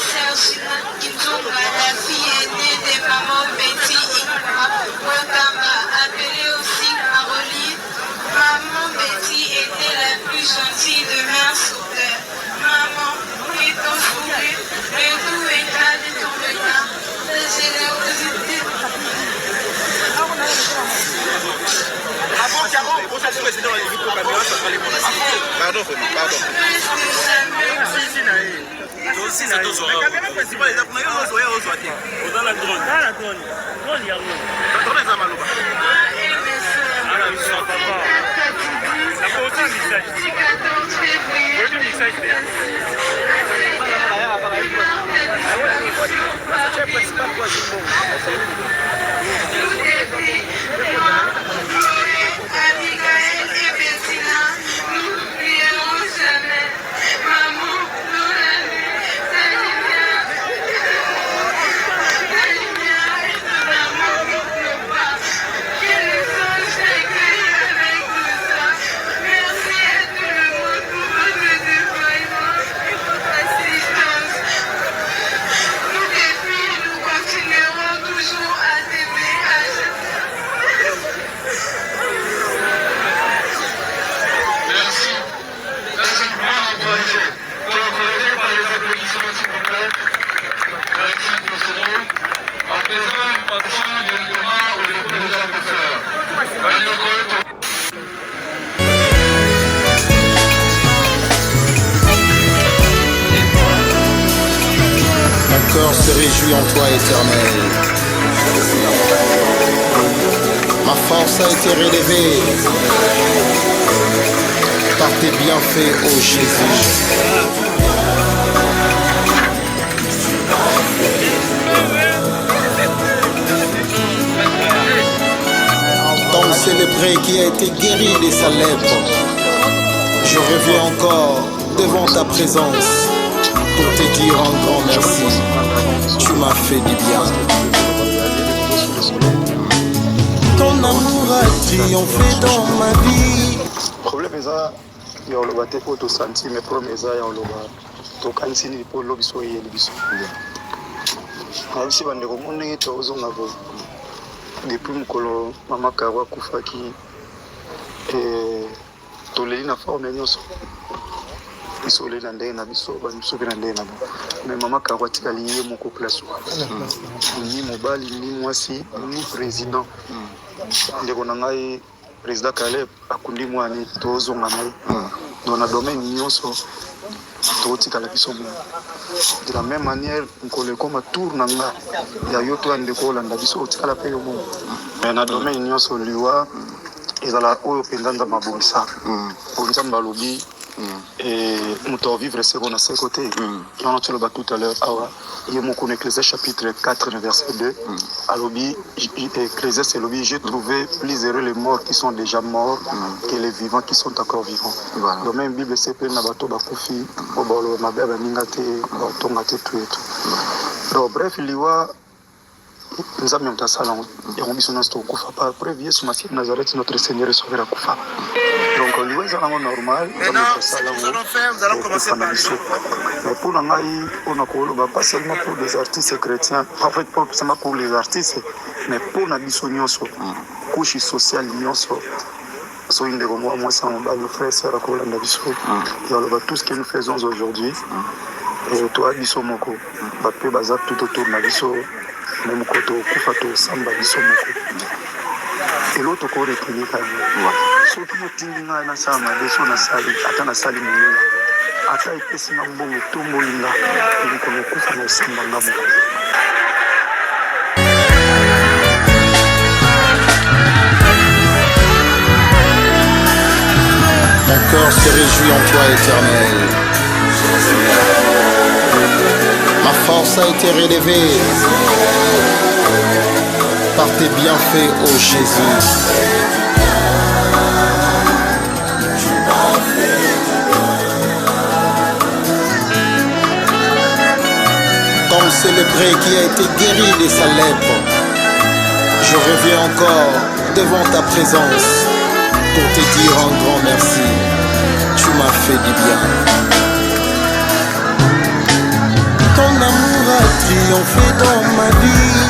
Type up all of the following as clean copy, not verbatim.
Sergina Kitunga, la fille aînée des mamans Betty Ikra, Wakamba, appelée aussi Caroline. Maman Betty était la plus gentille de mère sous terre. Maman, étant fourrue, le doux éclat de ton regard, ta générosité. Pardon. Mon cœur se réjouit en toi, Éternel. Ma force a été relevée par tes bienfaits, ô Jésus. Ton célébré qui a été guéri de sa lèpre, je reviens encore devant ta présence pour te dire un grand merci. Tu m'as fait du bien. Ton amour a triomphé dans ma vie. Problème est ça, il y a le bateau pour senti, mais problème est ça, il y a le bateau quand il pour l'obispo et l'obispo. Si on est au monde, depuis que maman Kawa Koufaki et toleli na forme nyonso isolé na ndenge na biso ba biso na ndenge na bo mais maman Kawa tikali ye moko place ni mobali ni mwasi ni président ndeko na ngai président Caleb akundi mwani tozonga ngai dans na domaine nyonso totikala biso mo de la même manière nkole koma tour na nga ya yo to ande ko landa biso otikala pe yo mo mais na domaine nyonso liwa ezala oyo pendanda mabongisa bonza mbalobi et nous vivre ce qu'on a ses côtés. Et on a tout le bas tout à l'heure. Il y a mon Ecclésiaste chapitre 4, verset 2. À l'objet, Ecclésiaste c'est l'objet, j'ai trouvé plus heureux les morts qui sont déjà morts que les vivants qui sont encore vivants. Donc même Bible c'est plein de bateaux bakufi, obolo mabeba ningate, tongate tout et tout. Donc bref, il y a nous avons un salon et on dit que nous avons pas prévu sur Massif Nazareth notre Seigneur sauveur Koufa. Donc on lui a normal. Nous allons faire, nous allons commencer par mais pour nous, pas seulement pour les artistes chrétiens, en fait pas seulement pour les artistes, mais pour la bisognoso, couche sociale nyonso. So une de moi ça on va nos frères sœurs à Kolanda biso. Et on va tout ce que nous faisons aujourd'hui. Et toi biso moko, ba pe bazak tout autour na biso. Même koto kufa to samba biso moko. Et l'autre corps est tenu par nous. Ce qui nous tient na sama biso na sali, ata na sali mwenyewe. Ata ipesi na mbongo tumbo linga, ili kono kufa na samba ngamo. Mon cœur se réjouit en toi, Éternel. Ma force a été relevée par tes bienfaits, ô Jésus. Comme célébré qui a été guéri de sa lèpre, je reviens encore devant ta présence pour te dire un grand merci. Tu m'as fait du bien. Ton amour a triomphé dans ma vie.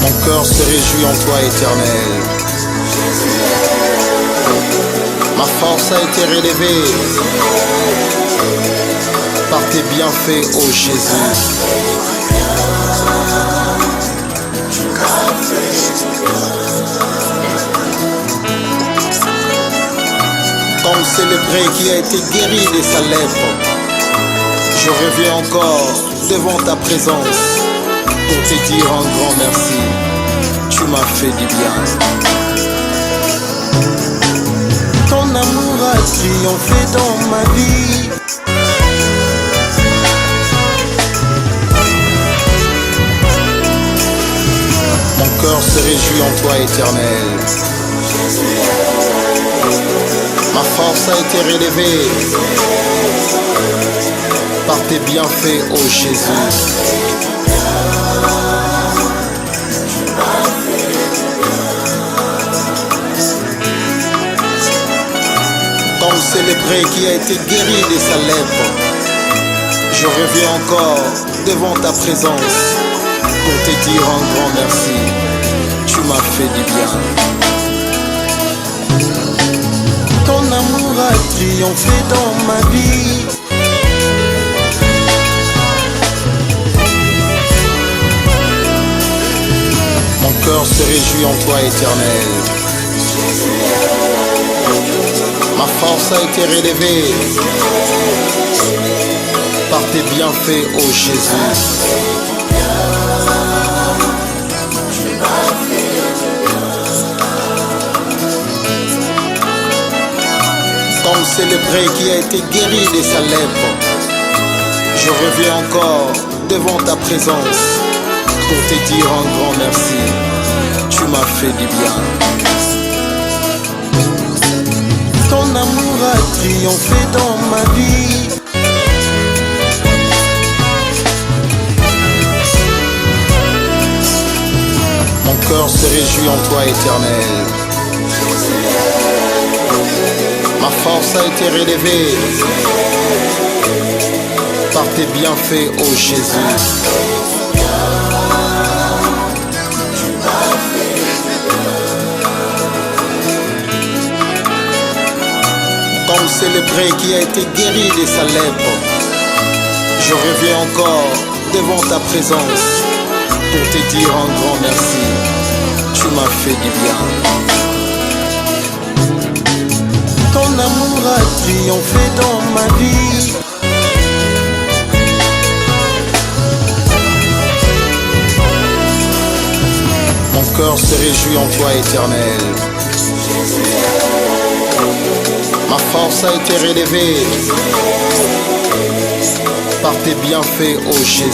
Mon cœur se réjouit en toi éternel. Ma force a été relevée par tes bienfaits, ô Jésus. Comme célébré qui a été guéri de sa lèpre, je reviens encore devant ta présence pour te dire un grand merci. Tu m'as fait du bien. Ton amour a triomphé dans ma vie. Mon cœur se réjouit en toi éternel. Ma force a été relevée par tes bienfaits, ô Jésus. Comme célébré qui a été guéri de sa lèpre, je reviens encore devant ta présence pour te dire un grand merci. Tu m'as fait du bien. Ton amour a triomphé dans ma vie. Mon cœur se réjouit en toi éternel. Ma force a été relevée par tes bienfaits, ô Jésus. Comme célébré qui a été guéri de sa lèpre, je reviens encore devant ta présence pour te dire un grand merci. Tu m'as fait du bien. Ton amour a triomphé dans ma vie. Mon cœur se réjouit en toi éternel. Ma force a été relevée par tes bienfaits, ô Jésus. Comme célébré qui a été guéri de sa lèpre, je reviens encore devant ta présence pour te dire un grand merci. Tu m'as fait du bien. Ton amour a triomphé dans ma vie. Mon cœur se réjouit en toi éternel. Ma force a été relevée par tes bienfaits, ô Jésus.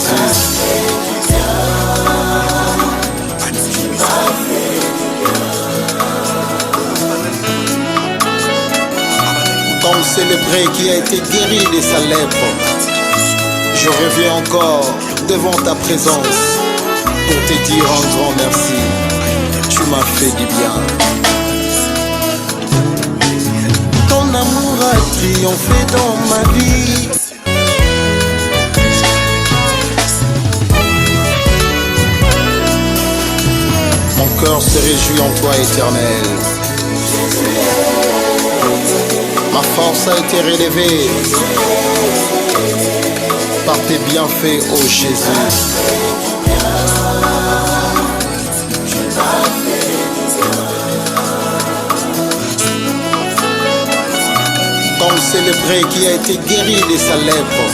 Comme célébré qui a été guéri de sa lèpre, je reviens encore devant ta présence pour te dire un grand merci. Tu m'as fait du bien. Ton amour a triomphé dans ma vie. Mon cœur se réjouit en toi éternel. Ma force a été relevée par tes bienfaits, ô Jésus. Comme célébré qui a été guéri de sa lèpre,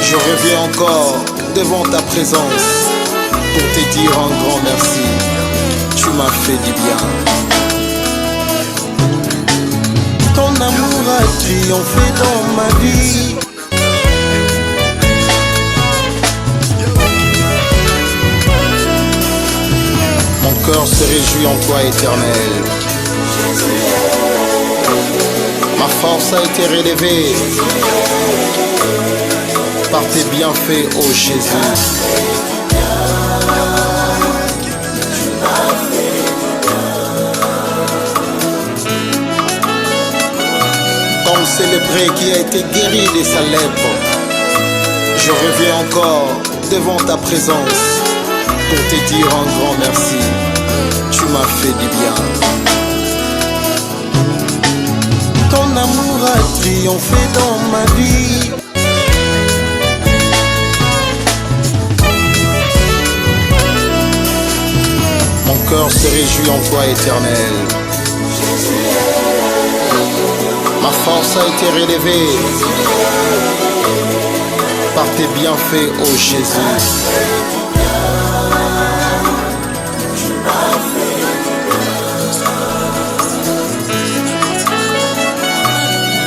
je reviens encore devant ta présence pour te dire un grand merci. Tu m'as fait du bien. Ton amour a triomphé dans ma vie. Mon cœur se réjouit en toi éternel. Ma force a été relevée par tes bienfaits, ô Jésus. célébré qui a été guéri de sa lèpre. Je reviens encore devant ta présence pour te dire un grand merci. Tu m'as fait du bien. Ton amour a triomphé dans ma vie. Mon cœur se réjouit en toi, Éternel. Ma force a été relevée par tes bienfaits, ô Jésus.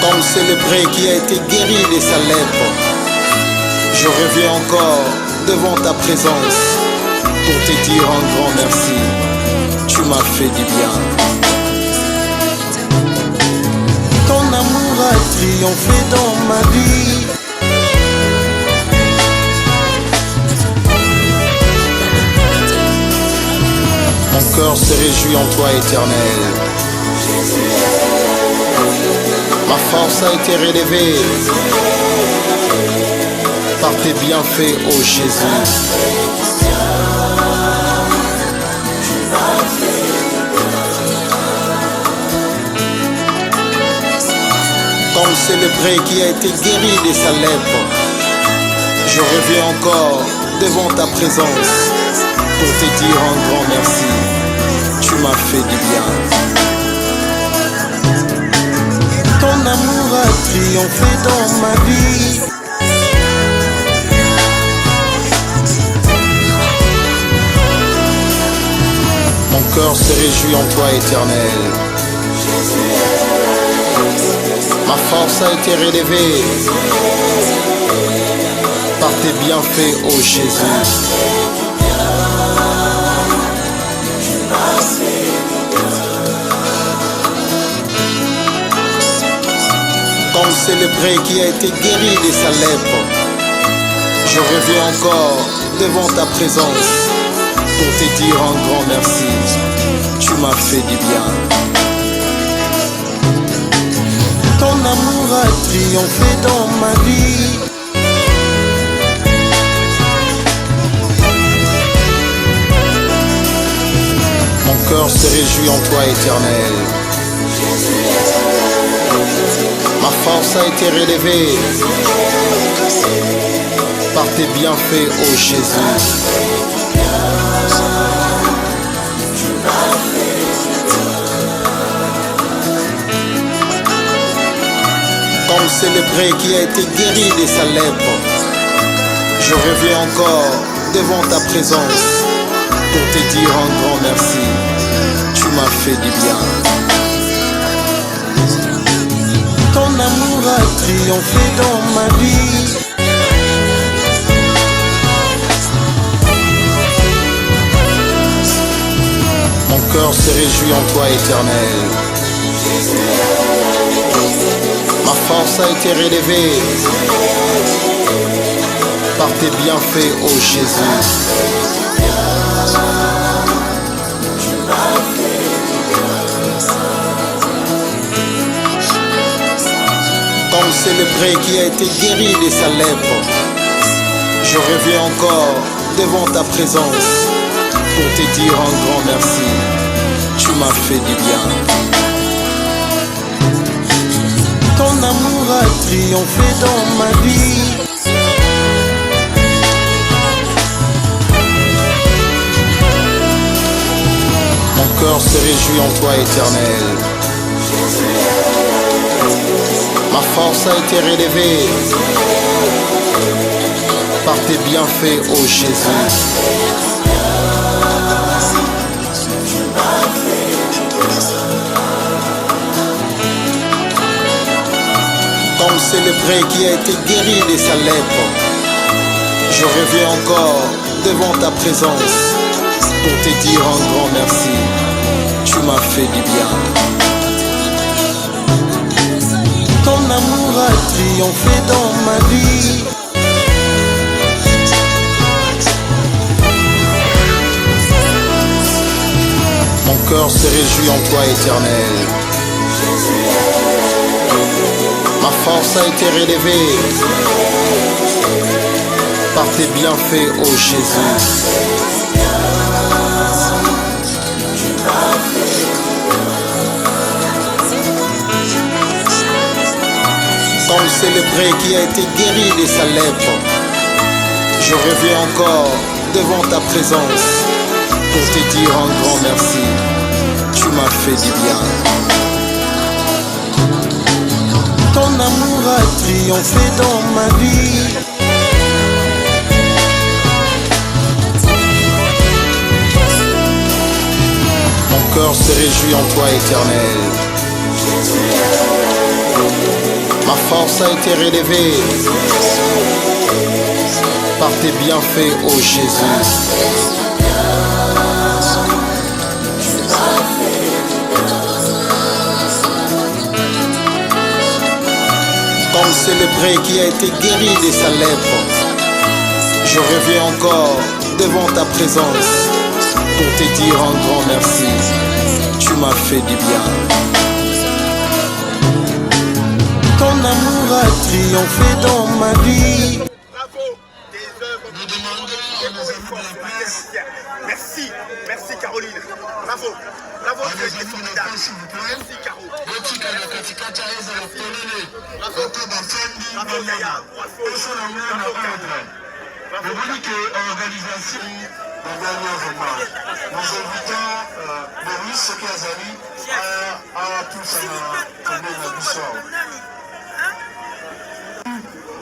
Comme célébré qui a été guéri de sa lèpre, je reviens encore devant ta présence pour te dire un grand merci. Tu m'as fait du bien. Ton amour a triomphé dans ma vie. Mon cœur se réjouit en toi, Éternel. Ma force a été relevée par tes bienfaits, ô Jésus. Comme célébré qui a été guéri de sa lèpre, je reviens encore devant ta présence pour te dire un grand merci. Tu m'as fait du bien. Ton amour a triomphé dans ma vie. Mon cœur se réjouit en toi, Éternel. Ma force a été relevée par tes bienfaits, ô Jésus. Comme célébré qui a été guéri de sa lèpre, je reviens encore devant ta présence pour te dire un grand merci. Tu m'as fait du bien. Ton amour a triomphé dans ma vie. Mon cœur se réjouit en toi, Éternel. Ma force a été relevée par tes bienfaits, ô Jésus. Comme célébré qui a été guéri de sa lèpre, je reviens encore devant ta présence pour te dire un grand merci. Tu m'as fait du bien. Ton amour a triomphé dans ma vie. Mon cœur se réjouit en toi, Éternel. Ma force a été relevée par tes bienfaits, ô Jésus. Comme célébré qui a été guéri de sa lèpre, je reviens encore devant ta présence pour te dire un grand merci. Tu m'as fait du bien. Ton amour a triomphé dans ma vie. Mon cœur se réjouit en toi, Éternel. Ma force a été relevée par tes bienfaits, ô Jésus. Comme célébré qui a été guéri de sa lèpre, je reviens encore devant ta présence pour te dire un grand merci. Tu m'as fait du bien. Ton amour a triomphé dans ma vie. Mon cœur se réjouit en toi, Éternel. Ma force a été relevée par tes bienfaits, ô Jésus. Comme célébré qui a été guéri de sa lèpre, je reviens encore devant ta présence pour te dire un grand merci. Tu m'as fait du bien. Ton amour a triomphé dans ma vie. Mon cœur se réjouit en toi, Éternel. Ma force a été relevée par tes bienfaits, ô Jésus. Comme célébré qui a été guéri de sa lèpre, je reviens encore devant ta présence pour te dire un grand merci. Tu m'as fait du bien. Ton amour a triomphé dans ma vie. Bravo, tes œuvres. Nous demandons à nos amis de la presse. Merci, merci Caroline. Bravo, bravo, tu as été formidable. Merci Caro. Bravo Kaya, bravo. Bravo organisation des derniers hommages. Nous invitons Boris Kazali à tous à la soir.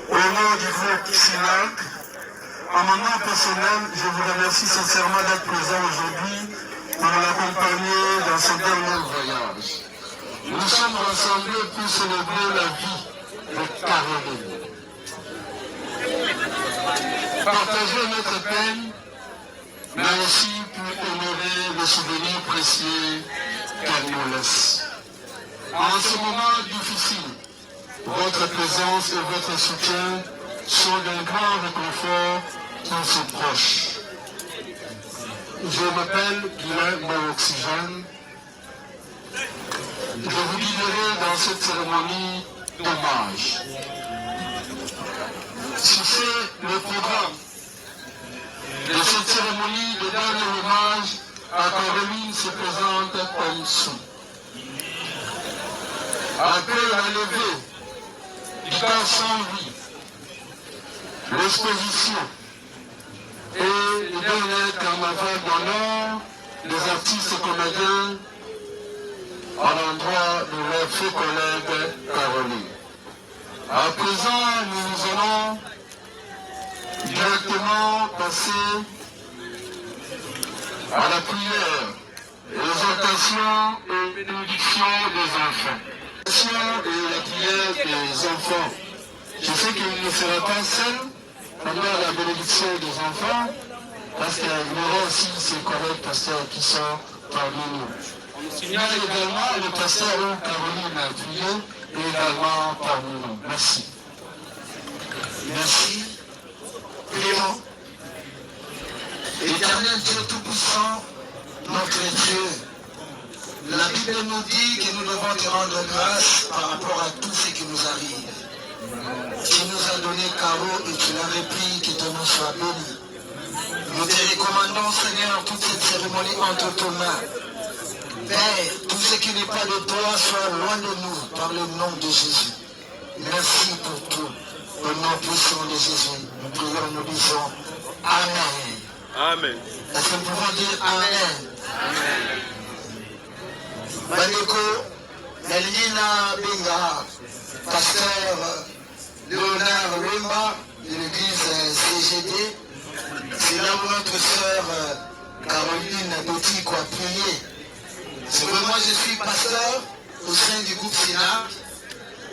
Au nom du groupe SINAC, à mon nom personnel, je vous remercie sincèrement d'être présent aujourd'hui pour l'accompagner dans son dernier voyage. Nous sommes rassemblés pour célébrer la vie de Caroline. Partager notre peine, mais aussi pour honorer le souvenir précieux qu'elle nous laisse. En ce moment difficile, votre présence et votre soutien sont d'un grand réconfort pour ses proches. Je m'appelle Guylain Oxygène. Je vous guiderai dans cette cérémonie d'hommage. Si c'est le programme de cette cérémonie de dernier hommage à Caroline se présente comme suit. Après la levée du corps sans vie, l'exposition et le dernier carnaval d'honneur des artistes comédiens à l'endroit de leur feu collègue Caroline. À présent, nous allons directement passer à la prière, l'exaltation et bénédiction des enfants. Et la prière des enfants. Je sais qu'il ne sera pas seul pendant la bénédiction des enfants, parce qu'il y aura aussi ses collègues pasteurs qui sont parmi nous. Il y a également le pasteur Caroline a prié, et également parmi nous. Merci. Merci. Prions. Éternel Dieu Tout-Puissant, notre Dieu, la Bible nous dit que nous devons te rendre grâce par rapport à tout ce qui nous arrive. Tu nous as donné Caro et tu l'as repris, que ton nom soit béni. Nous te recommandons, Seigneur, toute cette cérémonie entre tes mains. Père, tout ce qui n'est pas de toi soit loin de nous par le nom de Jésus. Merci pour tout. Au nom puissant de Jésus, nous prions, nous disons Amen. Amen. Est-ce que nous pouvons dire Amen? Amen. Bandeko, Nelina Benga, pasteur Léonard Wemba de l'église CGD, c'est là où notre sœur Caroline Boutique a prié. C'est que moi je suis pasteur au sein du groupe SINAC,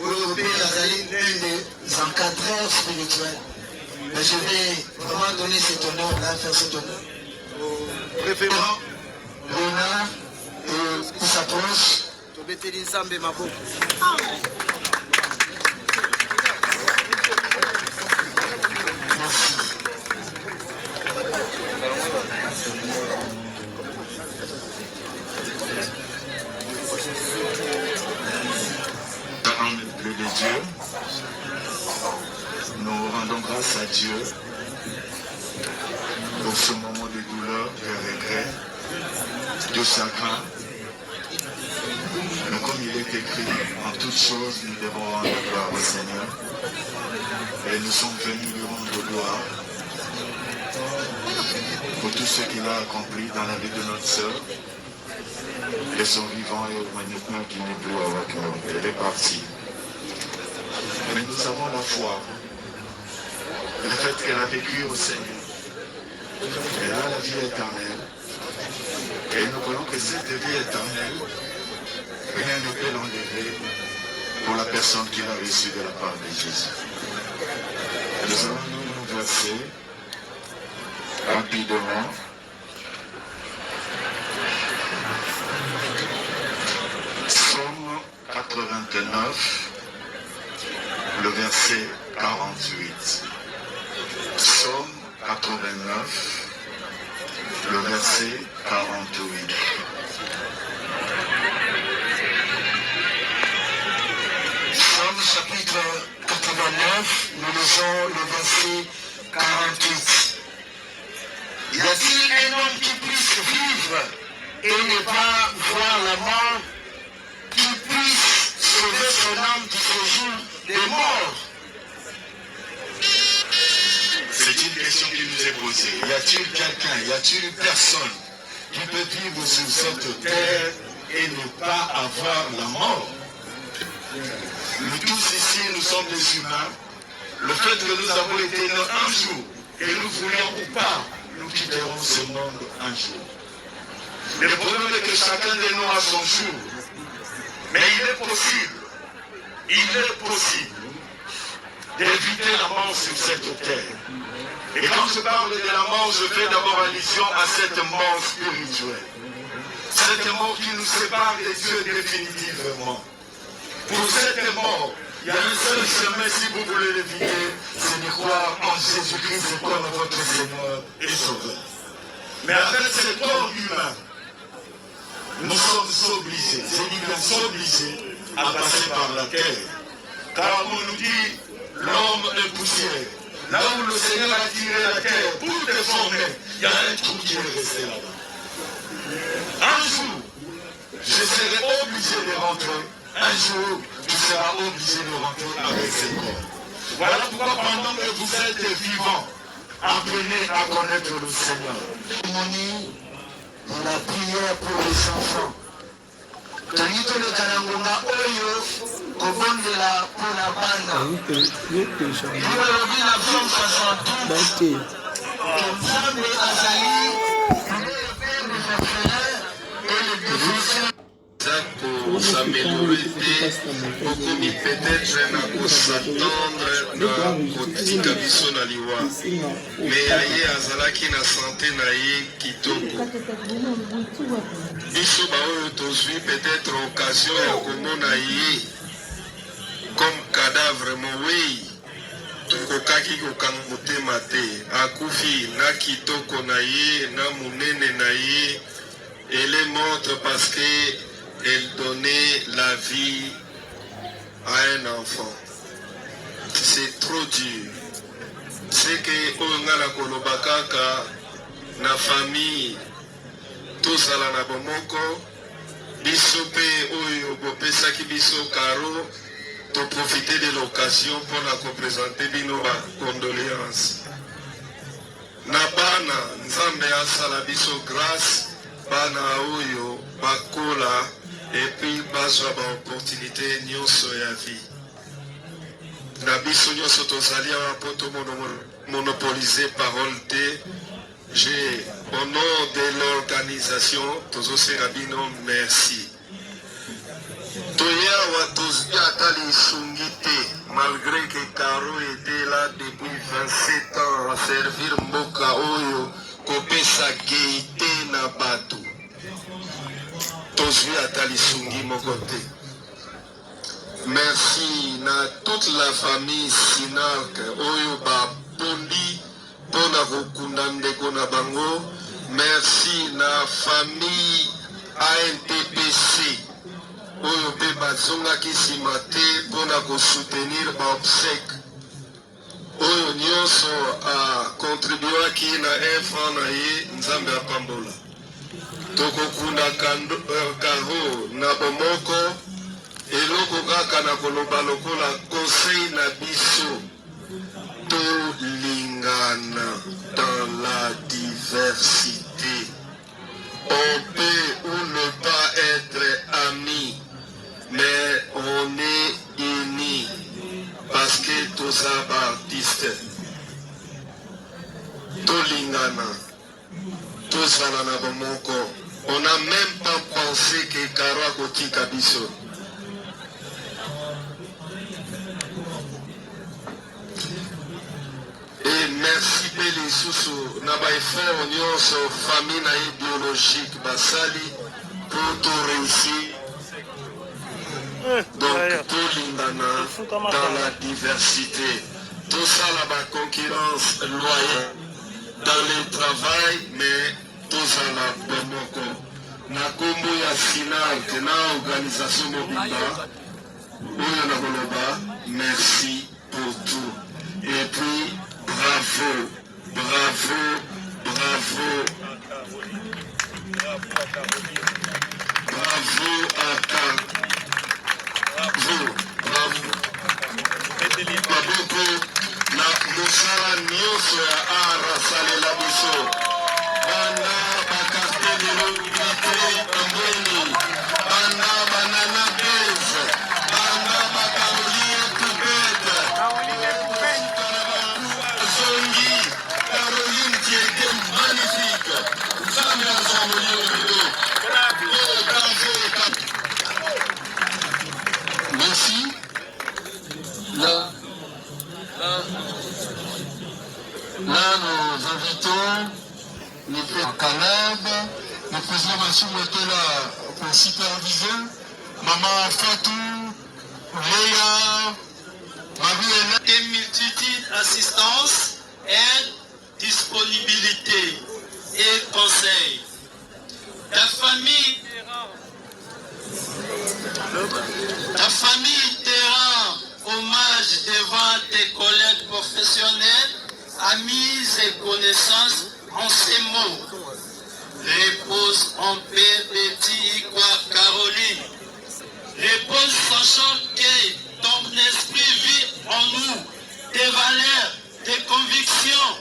où l'Européen Nazali est des encadreurs spirituels. Mais je vais vraiment donner cet honneur-là, faire cet honneur au référent Léonard. Et qui s'approche. Merci. Dieu. Nous rendons grâce à Dieu pour ce moment de douleur, de regret, de chagrin. Mais comme il est écrit, en toutes choses, nous devons rendre gloire au Seigneur. Et nous sommes venus lui rendre gloire pour tout ce qu'il a accompli dans la vie de notre sœur. Et son vivant et maintenant qu'il n'est plus avec nous. Elle est partie. Mais nous avons la foi. Le fait qu'elle a vécu au Seigneur. Elle a la vie éternelle. Et nous voulons que cette vie éternelle, rien ne peut l'enlever pour la personne qui l'a reçue de la part de Jésus. Et nous allons nous verser rapidement. Psaume 89, le verset 48. Psaume 89, le verset 48. Psaume chapitre 89, nous lisons le verset 48. Y a-t-il un homme qui puisse vivre et ne pas voir la mort, qui puisse sauver son âme du séjour des morts? C'est une question qui nous est posée. Y a-t-il quelqu'un, y a-t-il une personne qui peut vivre sur cette terre et ne pas avoir la mort? Nous tous ici, nous sommes des humains. Le fait que nous avons été nés un jour, que nous voulions ou pas, nous quitterons ce monde un jour. Mais le problème est que chacun de nous a son jour. Mais il est possible d'éviter la mort sur cette terre. Et quand je parle de la mort, je fais d'abord allusion à cette mort spirituelle. Cette mort qui nous sépare des dieux définitivement. Pour cette mort, il y a un seul chemin si vous voulez l'éviter, c'est de croire en Jésus-Christ comme votre Seigneur et Sauveur. Mais avec cet corps humain, nous sommes obligés, à passer par la terre. Car on nous dit, l'homme est poussière. Là où le Seigneur a tiré la terre pour te former, il y a un trou qui est resté là-bas. Un jour, je serai obligé de rentrer. Un jour, tu seras obligé de rentrer avec ce corps. Voilà pourquoi pendant que vous êtes vivant, apprenez à connaître le Seigneur. La prière pour les enfants. Tonito le Kanangonga Oyo, Kobondela pour la bande. Il y a la femme 72. Ensemble Azali, le père des orphelins et le défenseur. S'améliorer okomi peut-être na kosatendre na kotika biso na liwa me aye azalaki na sante na ye kitoko biso baoyo tozwi peut-être occasion ya komona ye comme cadavre mowei tokokaki kokanga motema te akufi na kitoko na ye na monene na ye ele montre parce que elle donnait la vie à un enfant. C'est trop dur. C'est que Ongala Kolobakaka, na famille, tous à la Nabomoko, Bisope Oyo Bopesaki Biso Karo, pour profiter de l'occasion pour la représenter Binoba condoléances. Nabana, Nzambe Asala Biso grâce, Bana Oyo, Bakola, et puis bazwa ba opportunité nyonso ya vie na biso nyonso tozali awa po monopoliser parole te. J'ai au nom de l'organisation tozosenga bino merci toya awa tozwi ata lisungi te malgré que Caro était là depuis 27 ans à servir mboka oyo kopesa gaieté na bato tozwi ata lisungi moko te. Merci na toute la famille Sinark oyo bapondi mpona kokunda ndeko na bango. Merci na famille ANTPC oyo mpe bazongaki nsima te mpona kosoutenir baobsèque oyo nyonso akontribuaki na infant na ye nzambe apambola tokokunda karo na bomoko eloko kaka na koloba lokola conseil na biso tolingana dans la diversité. On peut ou ne pas être amis, mais on est unis parce que tous les artistes tolingana tozala na bomoko. On n'a même pas pensé que Karo akotika biso. Et merci Beli Soussou, Naba effort nyonso famille na biologique basali pour tout réussir. Donc tout lingana dans la diversité. Tout ça là bas concurrence loyale dans le travail, mais tout ça là bomoko. Na kombo ya final que na organisation mobile. Oyo na koloba, merci pour tout. Et puis bravo, bravo, bravo. Bravo à Bravo, bravo. Maboko na mosala nyonso ya ara salela biso. Bana bakarte de l'unité ambweni. Bana banana base. Bana bakaolie poupette. Caroline qui était magnifique. Jamais ensemble au rideau. Merci. Là, nous invitons le père Caleb, le président Massou était là pour superviser. Maman Fatou, Léa, Marie-Hélène. Et multitude assistance, aide, disponibilité et conseil. Ta famille te rend hommage devant tes collègues professionnels, amis et connaissances en ces mots. Repose en paix, Betty Ikwa Caroline. Repose sachant que ton esprit vit en nous. Tes valeurs, tes convictions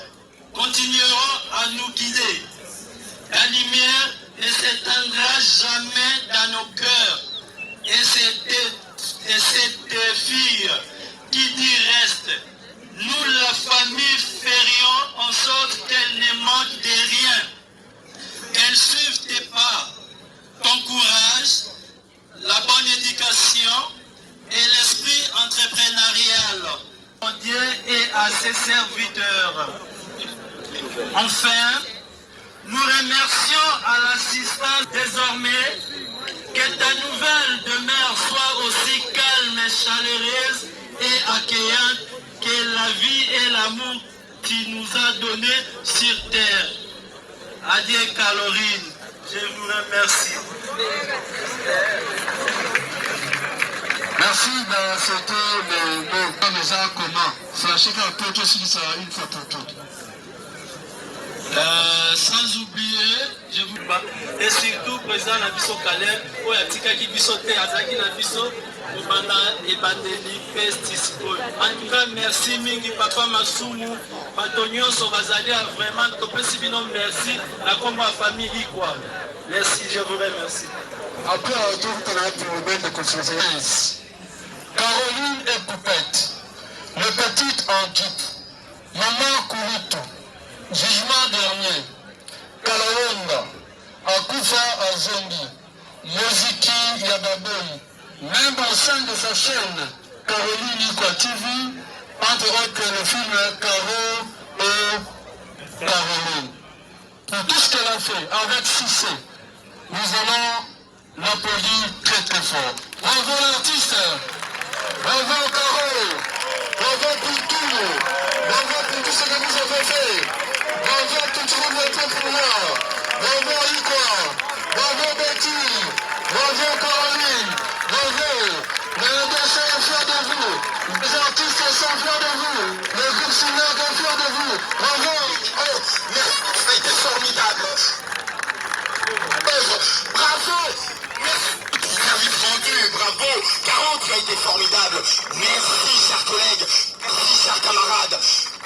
continueront à nous guider. Ta lumière ne s'éteindra jamais dans nos cœurs. Et cette fille qui dit reste. Nous, la famille, ferions en sorte qu'elle ne manque de rien. Qu'elle suive tes pas, ton courage, la bonne éducation et l'esprit entrepreneurial. Mon Dieu et à ses serviteurs. Enfin, nous remercions à l'assistance désormais que ta nouvelle demeure soit aussi calme et chaleureuse et accueillante que la vie et l'amour que tu nous as donné sur terre. Adieu Caroline, je vous remercie. Merci, c'était le déjà commun. Sachez qu'un peu tout ce qui sera une fois pour toutes. Sans oublier, je vous et surtout président Nabiso Caleb, où il y a Tika Biso Te, Azaki Nabiso, en tout cas, merci Mingi, Papa Masumu, Batonio Sobazali, vraiment, merci, la combat famille quoi. Merci, je vous remercie. Après un retour, on a un problème de conscience. Caroline et Poupette, le petit en dupe, Maman Kourutu, jugement dernier, Kalawonga, Akufa Azongi, Moziki Yababoi, même au sein de sa chaîne, Caroline Ikwa TV, entre autres le film Caro et Caroline. Pour tout ce qu'elle a fait avec Cissé, nous allons l'applaudir très très fort. Bravo l'artiste, bravo Caro, bravo pour tout, bravo pour tout ce que vous avez fait, bravo pour tout votre entrepreneur, bravo Ikwa, bravo Betty, bravo Caroline. bravo. Caro, tu as été formidable. Merci, chers collègues. Merci, chers camarades.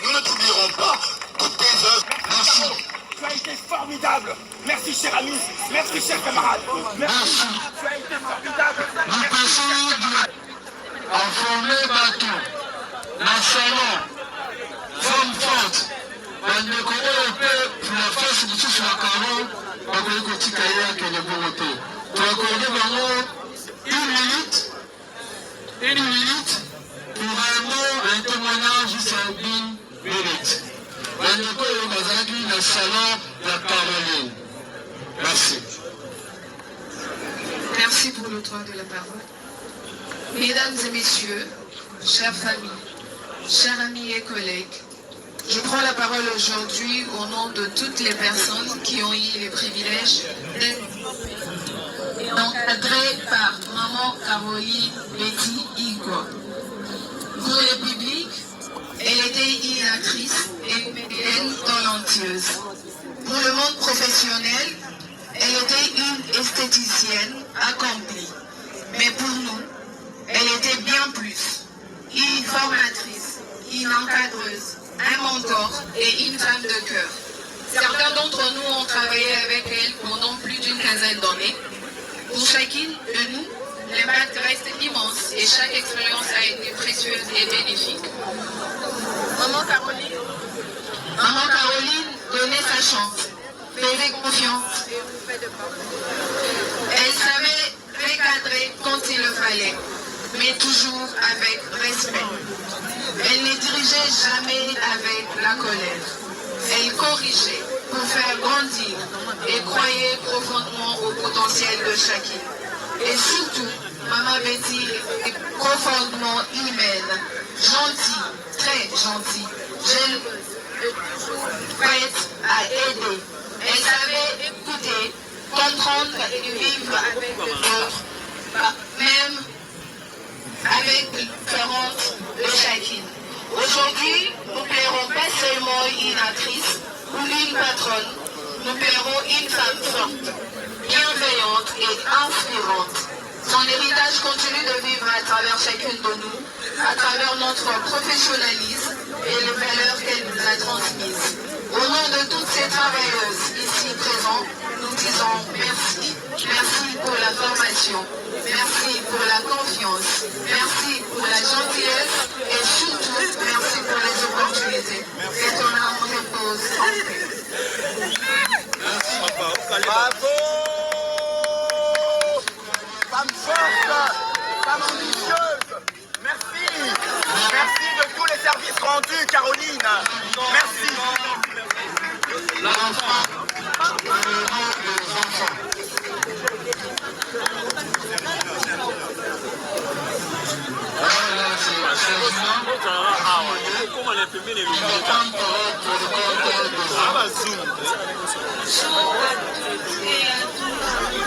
Nous ne t'oublierons pas. Toutes tes œuvres. Merci. Tu as été formidable. Merci, cher ami. Merci, chers camarades. Merci. Tu as été formidable. Nous passons à former bateau. La salon. Femme forte. Bandeko oyo mpe na fasi mosusu ya Caro bakoki kotika ye akende bongo te. Tokorde bango une minute pour vraiment un témoignage juste en 1 minute. Bandeko oyo bazalaki na salon ya Caroline. Merci. Merci pour le droit de la parole. Mesdames et messieurs, chères familles, chers amis et collègues, je prends la parole aujourd'hui au nom de toutes les personnes qui ont eu le privilège d'être encadrées par Maman Caroline Betty Igor. Pour le public, elle était une actrice et une talentueuse. Pour le monde professionnel, elle était une esthéticienne accomplie. Mais pour nous, elle était bien plus. Une formatrice, une encadreuse, un mentor et une femme de cœur. Certains d'entre nous ont travaillé avec elle pendant plus d'une quinzaine d'années. Pour chacune de nous, l'impact reste immense et chaque expérience a été précieuse et bénéfique. Maman Caroline donnait sa chance, faisait confiance. Elle savait recadrer quand il le fallait, mais toujours avec respect. Elle ne dirigeait jamais avec la colère. Elle corrigeait pour faire grandir et croyait profondément au potentiel de chacune. Et surtout, Maman Betty est profondément humaine, gentille, très gentille, généreuse, prête à aider. Elle savait écouter, comprendre et vivre avec les autres, même avec les différences de chacune. Aujourd'hui, nous plairons pas seulement une actrice ou une patronne, nous plairons une femme forte, bienveillante et inspirante. Son héritage continue de vivre à travers chacune de nous, à travers notre professionnalisme et les valeurs qu'elle nous a transmises. Au nom de toutes ces travailleuses ici présentes, nous disons merci. Merci pour la formation, merci pour la confiance, merci pour la gentillesse et surtout merci pour les opportunités. Que ton âme repose en paix. Bravo. Femme forte, femme ambitieuse. Merci. Merci de tous les services rendus, Caroline. Merci.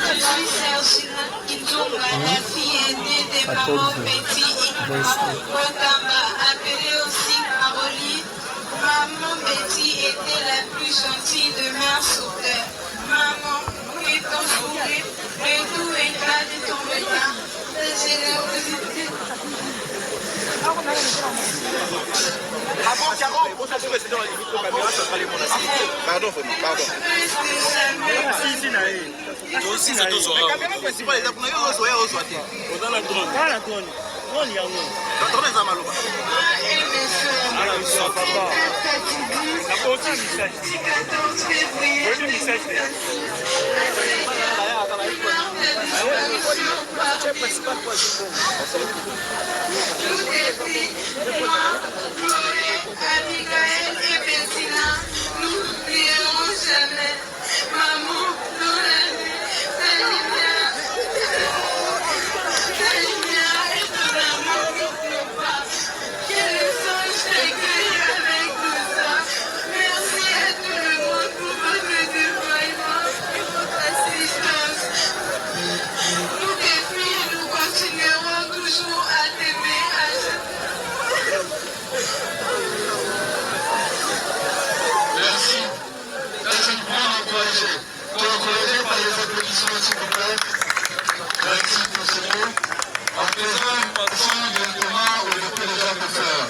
Je suis Sergina Kitunga, la fille aînée de Maman Betty Igor, appelée aussi Caroline. Maman Betty était la plus gentille de mère sur terre. Maman, que ton sourire, le doux éclat de ton regard, ta générosité. Avant, Caro, on s'en fout, rester dans la micro-caméra, ça sera les mondes. Pardon, vraiment, pardon. aussi c'est tous orange. La caméra principale est là pour nous soyez au soir. On a la drone. Ah la drone. On y a un. La drone est à Maloba. Ah la mission papa. La photo message. Le message. Abigail et Bettina, nous n'oublierons jamais. Maman, dans la nuit, ta lumière et ton amour n'oublient pas. Que le songe t'accueille avec douceur. Merci à tout le monde pour votre dévoilement et votre assistance. Nous tes filles, nous continuerons toujours à t'aimer à chaque Merci. Est-ce que vous encourager? Pour encourager par les applaudissements, s'il vous plaît. Merci pour ce mot. En présent directement au dépôt des actes de fleurs.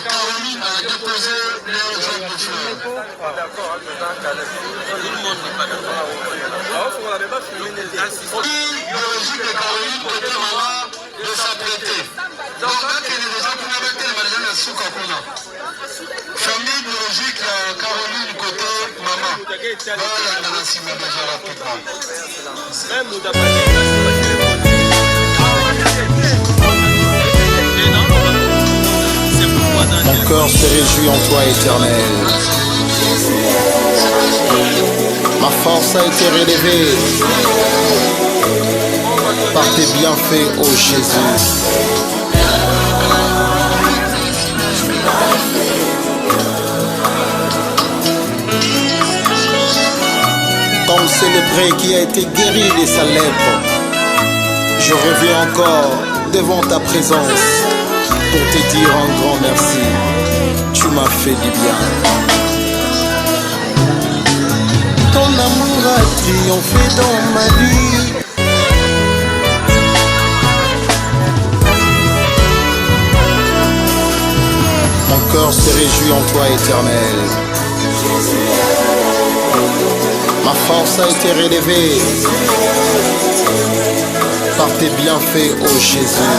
Caroline a déposé leurs actes de fleurs. Biologique de Caroline côté maman de s'apprêter. Donc, il y a des gens qui m'ont été malades à Soukakuna. Famille biologique Caroline côté maman. Voilà, dans la cime déjà rapidement. Mon cœur se réjouit en toi, Éternel. Ma force a été relevée par tes bienfaits, ô Jésus. Comme c'est le prêtre qui a été guéri de sa lèpre, je reviens encore devant ta présence pour te dire un grand merci. Tu m'as fait du bien. Ton amour a triomphé dans ma vie. Mon cœur se réjouit en toi, Éternel. Ma force a été relevée par tes bienfaits, ô Jésus.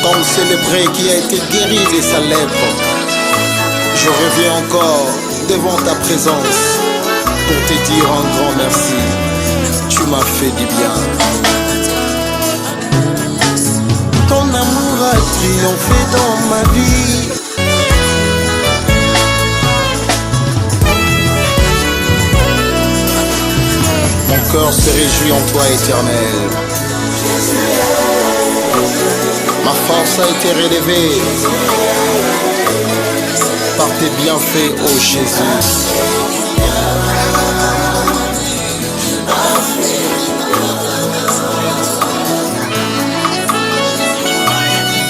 Comme c'est le prêtre qui a été guéri de sa lèpre, je reviens encore devant ta présence pour te dire un grand merci. Tu m'as fait du bien. Ton amour a triomphé dans ma vie. Mon cœur se réjouit en toi, Éternel. Ma force a été relevée par tes bienfaits, ô Jésus.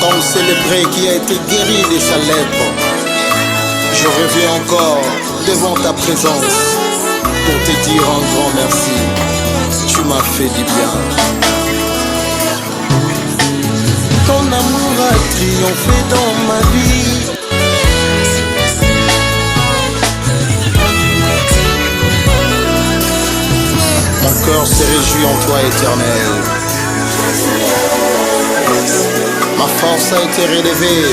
Comme c'est le prêtre qui a été guéri de sa lèpre, je reviens encore devant ta présence pour te dire un grand merci. Tu m'as fait du bien. Ton amour a triomphé dans ma vie. Mon cœur se réjouit en toi, Éternel. Ma force a été relevée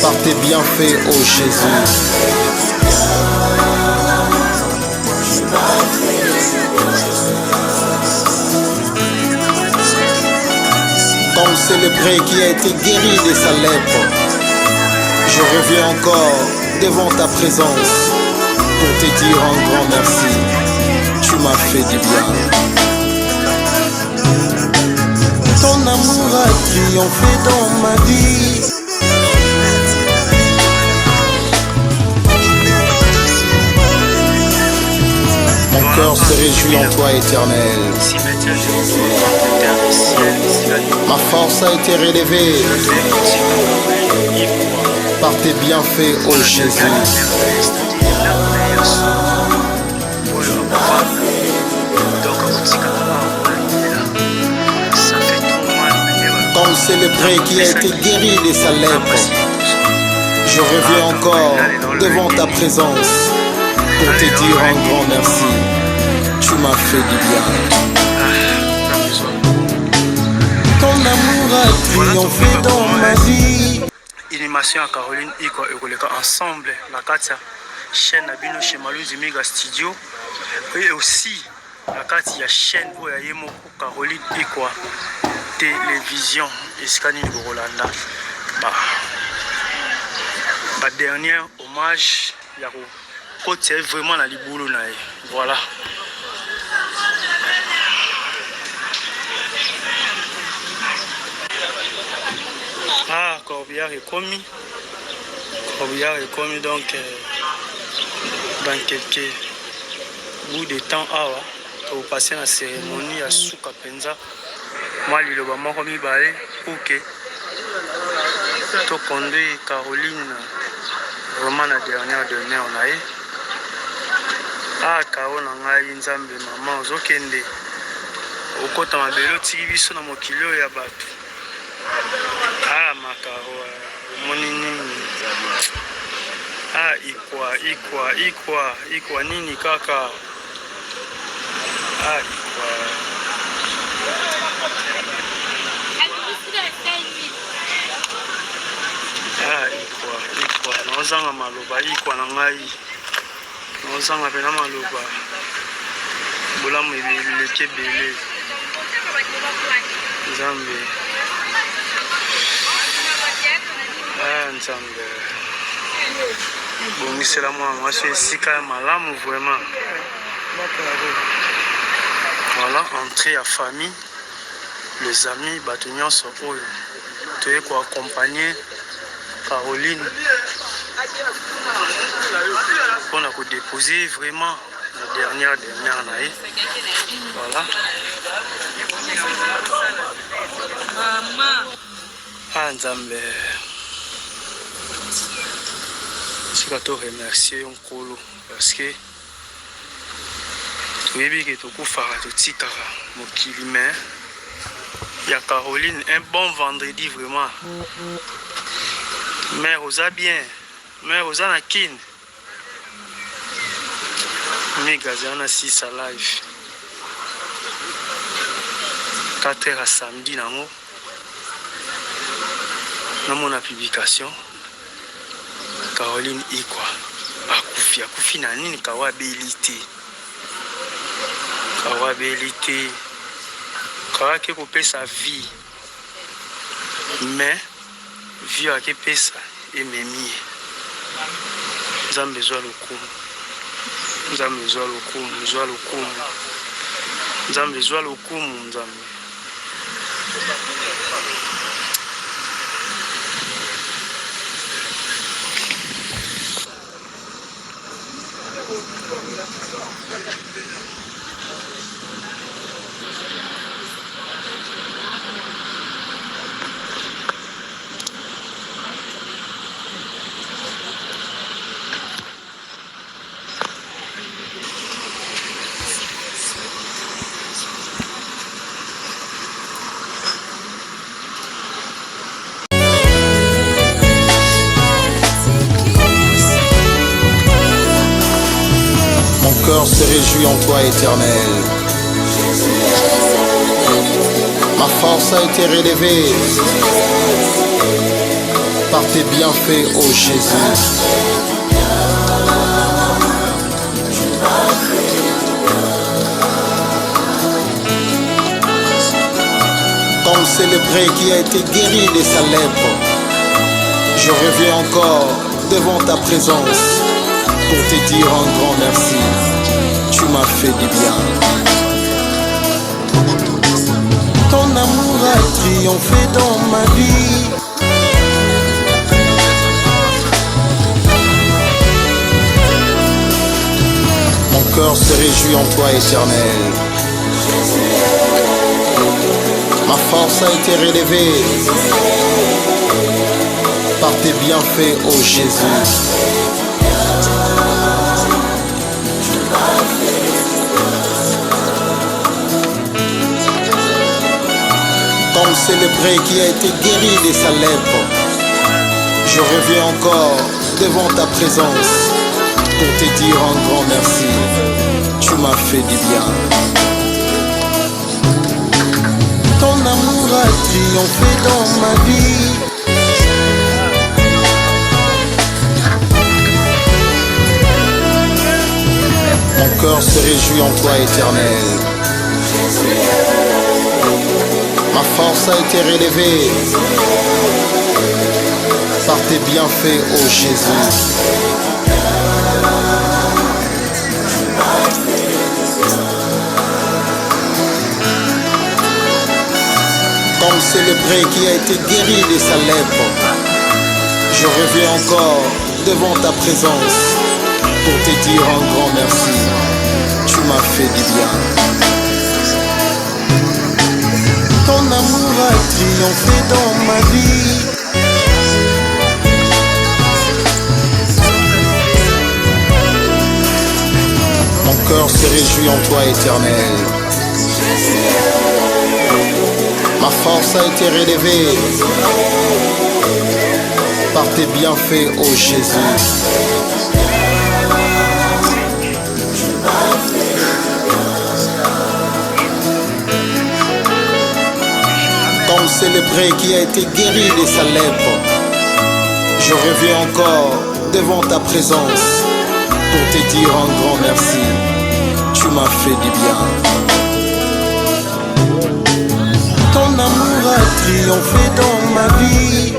par tes bienfaits, ô Jésus. Comme c'est le prêtre qui a été guéri de sa lèpre, je reviens encore devant ta présence pour te dire un grand merci. Tu m'as fait du bien. Ton amour a triomphé dans ma vie. Mon cœur se réjouit en toi, Éternel. Ma force a été relevée par tes bienfaits, ô Jésus. Comme c'est le prêtre qui a été guéri de sa lèpre, je reviens encore devant ta présence pour te dire un grand merci. Tu m'as fait du bien. Ton amour a triomphé dans ma vie. Animation à Caroline Iko et ensemble la carte chaîne Abino chez Malouzi Mega Studio et aussi la carte il y a chaîne où il y a Caroline Iko télévision Iskani Borolanda. Dernier hommage il y a côté vraiment la liboulou na voilà. Ah, Corbillard est commis. Corbillard est commis donc dans quelques bout de temps pour passer la cérémonie à Souka Penza. Moi, le moment comme il va aller pour que to conduit Caroline vraiment la dernière demeure na ye. Ah kao na ngai nzambe mama ozokende okota mabele otiki biso na mokili oyo ya bato. Ah makaro moni nini. Ah ikwa nini kaka. Ah ikwa naozanga maloba ikwa na ngai naozanga pena maloba bolamu eleki ebele nzambe nzambe bongisela mwana mwasi esika ya malamu vraiment. Voilà, entrée à famille, les amis, bato nyonso oyo toye ko accompagner Caroline pour nous déposer vraiment la dernière naïe. Voilà. Ah nzambe. Je vais te remercier Nkolo parce que tu es bien que tu fais tout tikara mokili mais il y a Caroline un bon vendredi vraiment. Mère osa bien, mère osa na kin. Mégazana 6 à live. 4h à samedi nango. Dans mon publication. Caroline Ikwa. Akufi na nini kawa belité. Kawa belité. Kawa ke couper sa vie. Mais vie à pesa et memi. Nzambe zwa lokumu. Nzambe zwa lokumu, zwa lokumu. Nzambe zwa lokumu, nzambe. Mon cœur se réjouit en toi, Éternel. Ma force a été relevée par tes bienfaits, ô Jésus. Comme célébré qui a été guéri de sa lèpre, je reviens encore devant ta présence pour te dire un grand merci. Tu m'as fait du bien. Ton amour a triomphé dans ma vie. Mon cœur se réjouit en toi, Éternel. Ma force a été relevée par tes bienfaits, ô Jésus. Comme célébré qui a été guéri de sa lèpre, je reviens encore devant ta présence pour te dire un grand merci. Tu m'as fait du bien. Ton amour a triomphé dans ma vie. Mon cœur se réjouit en toi, Éternel. Ma force a été relevée par tes bienfaits, ô Jésus. Comme célébré qui a été guéri de sa lèpre, je reviens encore devant ta présence pour te dire un grand merci. Tu m'as fait du bien. Ton amour a triomphé dans ma vie. réjouit en toi, Éternel. Ma force a été relevée par tes bienfaits, ô Jésus. Comme célébré qui a été guéri de sa lèpre, je reviens encore devant ta présence pour te dire un grand merci. Tu m'as fait du bien. Ton amour a triomphé dans ma vie.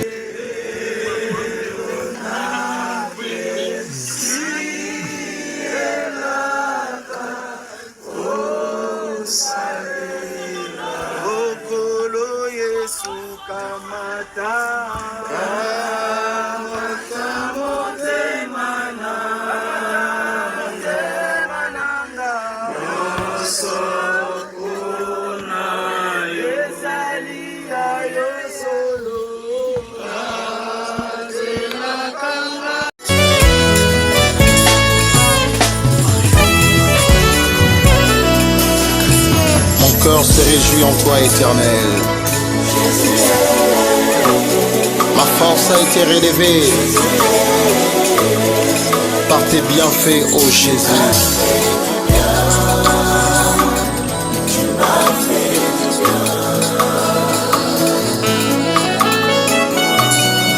Mon cœur se réjouit en toi, Éternel. Ma force a été relevée par tes bienfaits, ô Jésus.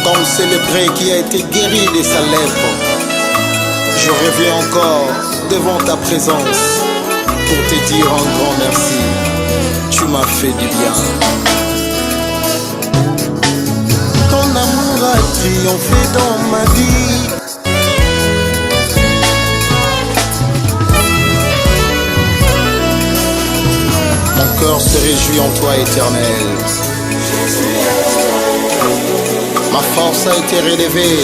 Comme célébré qui a été guéri de sa lèpre, je reviens encore devant ta présence pour te dire un grand merci. Tu m'as fait du bien. Ton amour a triomphé dans ma vie. Mon cœur se réjouit en toi, Éternel. Ma force a été relevée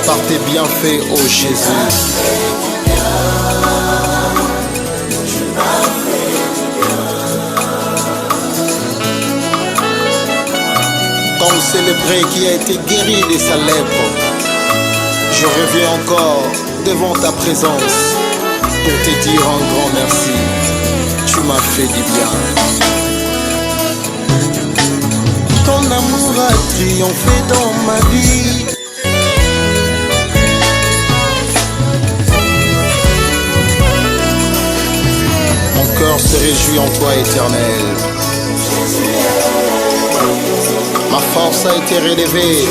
par tes bienfaits, ô Jésus. Comme célébré qui a été guéri de sa lèpre, je reviens encore devant ta présence pour te dire un grand merci. Tu m'as fait du bien. Ton amour a triomphé dans ma vie. Mon cœur se réjouit en toi, Éternel. Ma force a été relevée